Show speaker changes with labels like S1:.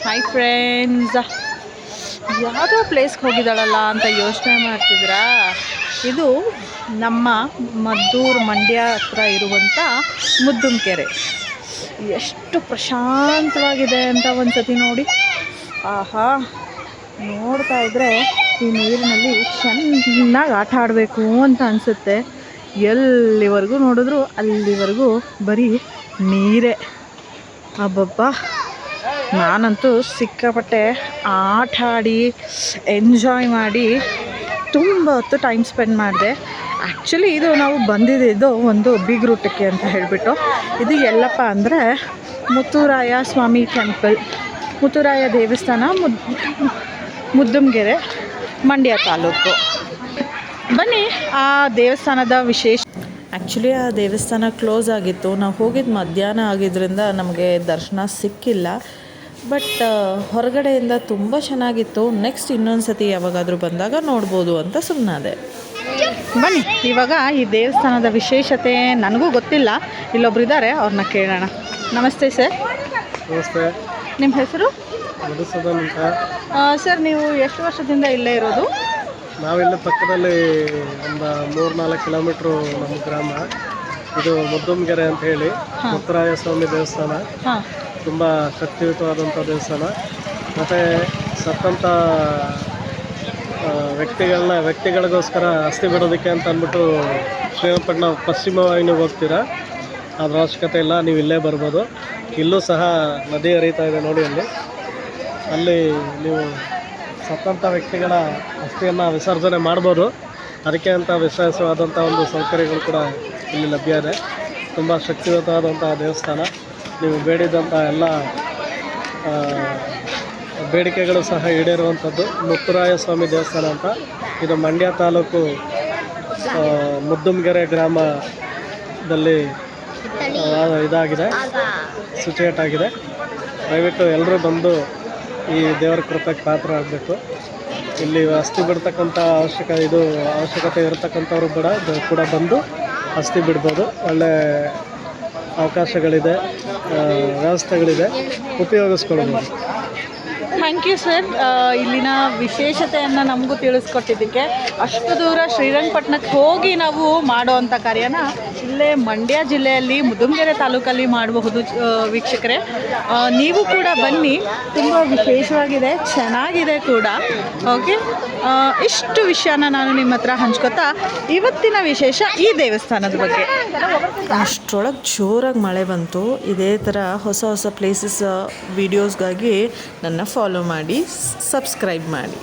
S1: Hi friends, ಯಾವುದೋ ಪ್ಲೇಸ್ಗೆ ಹೋಗಿದ್ದಾಳಲ್ಲ ಅಂತ ಯೋಚನೆ ಮಾಡ್ತಿದ್ರಾ? ಇದು ನಮ್ಮ ಮದ್ದೂರು ಮಂಡ್ಯ ಹತ್ರ ಇರುವಂಥ ಮುದ್ದುಮಕೆರೆ. ಎಷ್ಟು ಪ್ರಶಾಂತವಾಗಿದೆ ಅಂತ ಒಂದು ಸತಿ ನೋಡಿ. ಆಹಾ, ನೋಡ್ತಾ ಇದ್ದರೆ ಈ ನೀರಿನಲ್ಲಿ ಚೆನ್ನಾಗಿ ಆಟ ಆಡಬೇಕು ಅಂತ ಅನಿಸುತ್ತೆ. ಎಲ್ಲಿವರೆಗೂ ನೋಡಿದ್ರು ಅಲ್ಲಿವರೆಗೂ ಬರೀ ನೀರೇ. ಅಬ್ಬಬ್ಬಾ, ನಾನಂತೂ ಸಿಕ್ಕಾಪಟ್ಟೆ ಆಟ ಆಡಿ ಎಂಜಾಯ್ ಮಾಡಿ ತುಂಬ ಹೊತ್ತು ಟೈಮ್ ಸ್ಪೆಂಡ್ ಮಾಡಿದೆ. ಆ್ಯಕ್ಚುಲಿ ಇದು ನಾವು ಬಂದಿದ್ದು ಒಂದು ಬಿಗ್ ರೂಟಕ್ಕೆ ಅಂತ ಹೇಳಿಬಿಟ್ಟು. ಇದು ಎಲ್ಲಪ್ಪ ಅಂದರೆ ಮುತ್ತುರಾಯ ಸ್ವಾಮಿ ಟೆಂಪಲ್, ಮುತ್ತುರಾಯ ದೇವಸ್ಥಾನ, ಮುದ್ದುಮಗೆರೆ, ಮಂಡ್ಯ ತಾಲೂಕು. ಬನ್ನಿ ಆ ದೇವಸ್ಥಾನದ ವಿಶೇಷ. ಆ್ಯಕ್ಚುಲಿ ಆ ದೇವಸ್ಥಾನ ಕ್ಲೋಸ್ ಆಗಿತ್ತು. ನಾವು ಹೋಗಿದ್ದು ಮಧ್ಯಾಹ್ನ ಆಗಿದ್ದರಿಂದ ನಮಗೆ ದರ್ಶನ ಸಿಕ್ಕಿಲ್ಲ. ಬಟ್ ಹೊರಗಡೆಯಿಂದ ತುಂಬ ಚೆನ್ನಾಗಿತ್ತು. ನೆಕ್ಸ್ಟ್ ಇನ್ನೊಂದು ಸತಿ ಯಾವಾಗಾದರೂ ಬಂದಾಗ ನೋಡ್ಬೋದು ಅಂತ ಸುಮ್ಮನಾದೆ. ಬನ್ನಿ ಇವಾಗ ಈ ದೇವಸ್ಥಾನದ ವಿಶೇಷತೆ ನನಗೂ ಗೊತ್ತಿಲ್ಲ. ಇಲ್ಲೊಬ್ರು ಇದ್ದಾರೆ, ಅವ್ರನ್ನ ಕೇಳೋಣ. ನಮಸ್ತೆ ಸರ್.
S2: ನಮಸ್ತೆ.
S1: ನಿಮ್ಮ ಹೆಸರು?
S2: ಮಧುಸೂದನ್ ಅಂತ.
S1: ಸರ್, ನೀವು ಎಷ್ಟು ವರ್ಷದಿಂದ ಇಲ್ಲೇ ಇರೋದು?
S2: ನಾವಿಲ್ಲಿ ಪಕ್ಕದಲ್ಲಿ ಒಂದು 3-4 ಕಿಲೋಮೀಟ್ರು ನಮ್ಮ ಗ್ರಾಮ. ಇದು ಮುದ್ದುಮಗೆರೆ ಅಂತ ಹೇಳಿ ಮುತ್ತುರಾಯ ಸ್ವಾಮಿ ದೇವಸ್ಥಾನ. ತುಂಬ ಶಕ್ತಿಯುತವಾದಂಥ ದೇವಸ್ಥಾನ. ಮತ್ತು ಸತ್ತಂಥ ವ್ಯಕ್ತಿಗಳಿಗೋಸ್ಕರ ಅಸ್ಥಿ ಬಿಡೋದಕ್ಕೆ ಅಂತ ಅಂದ್ಬಿಟ್ಟು ಶ್ರೀರಂಗಪಟ್ಟಣ ಪಶ್ಚಿಮ ವಾಹಿನಿಗೆ ಹೋಗ್ತೀರಾ, ಅದರ ಅವಶ್ಯಕತೆ ಇಲ್ಲ, ನೀವು ಇಲ್ಲೇ ಬರ್ಬೋದು. ಇಲ್ಲೂ ಸಹ ನದಿ ಹರಿತಾ ಇದೆ ನೋಡಿ. ಅಲ್ಲಿ ನೀವು ಸತ್ತಂಥ ವ್ಯಕ್ತಿಗಳ ಅಸ್ಥಿಯನ್ನು ವಿಸರ್ಜನೆ ಮಾಡ್ಬೋದು. ಅದಕ್ಕೆ ಅಂತ ವಿಶೇಷವಾದಂಥ ಒಂದು ಸೌಕರ್ಯಗಳು ಕೂಡ ಇಲ್ಲಿ ಲಭ್ಯ ಇದೆ. ತುಂಬ ಶಕ್ತಿಯುತವಾದಂಥ ದೇವಸ್ಥಾನ. ನೀವು ಬೇಡಿದಂಥ ಎಲ್ಲ ಬೇಡಿಕೆಗಳು ಸಹ ಈಡೇರುವಂಥದ್ದು. ಮುತ್ತುರಾಯ ಸ್ವಾಮಿ ದೇವಸ್ಥಾನ ಅಂತ. ಇದು ಮಂಡ್ಯ ತಾಲೂಕು ಮುದ್ದುಮಗೆರೆ ಗ್ರಾಮದಲ್ಲಿ ಇದಾಗಿದೆ, ಸಿಚುಯೇಟ್ ಆಗಿದೆ. ದಯವಿಟ್ಟು ಎಲ್ಲರೂ ಬಂದು ಈ ದೇವರ ಕೃಪೆಗೆ ಪಾತ್ರ ಆಗಬೇಕು. ಇಲ್ಲಿ ಅಸ್ಥಿ ಬಿಡ್ತಕ್ಕಂಥ ಅವಶ್ಯಕತೆ ಇರತಕ್ಕಂಥವ್ರು ಕೂಡ ಬಂದು ಅಸ್ಥಿ ಬಿಡ್ಬೋದು. ಒಳ್ಳೆ ಅವಕಾಶಗಳಿದೆ, ವ್ಯವಸ್ಥೆಗಳಿದೆ, ಉಪಯೋಗಿಸ್ಕೊಳ್ಬೋದು.
S1: ಥ್ಯಾಂಕ್ ಯು ಸರ್, ಇಲ್ಲಿನ ವಿಶೇಷತೆಯನ್ನು ನಮಗೂ ತಿಳಿಸ್ಕೊಟ್ಟಿದ್ದಕ್ಕೆ. ಅಷ್ಟು ದೂರ ಶ್ರೀರಂಗಪಟ್ಟಣಕ್ಕೆ ಹೋಗಿ ನಾವು ಮಾಡೋ ಅಂಥ ಕಾರ್ಯನ ಇಲ್ಲೇ ಮಂಡ್ಯ ಜಿಲ್ಲೆಯಲ್ಲಿ ಮುದ್ದುಮಗೆರೆ ತಾಲೂಕಲ್ಲಿ ಮಾಡಬಹುದು. ವೀಕ್ಷಕರೇ, ನೀವು ಕೂಡ ಬನ್ನಿ, ತುಂಬ ವಿಶೇಷವಾಗಿದೆ, ಚೆನ್ನಾಗಿದೆ ಕೂಡ. ಓಕೆ, ಇಷ್ಟು ವಿಷಯನ ನಾನು ನಿಮ್ಮ ಹತ್ರ ಹಂಚ್ಕೊತಾ ಇವತ್ತಿನ ವಿಶೇಷ ಈ ದೇವಸ್ಥಾನದ ಬಗ್ಗೆ. ಅಷ್ಟರೊಳಗೆ ಜೋರಾಗಿ ಮಳೆ ಬಂತು. ಇದೇ ಥರ ಹೊಸ ಹೊಸ ಪ್ಲೇಸಸ್ ವೀಡಿಯೋಸ್ಗಾಗಿ ನನ್ನ ಫಾಲೋ ಮಾಡಿ, ಸಬ್ಸ್ಕ್ರೈಬ್ ಮಾಡಿ.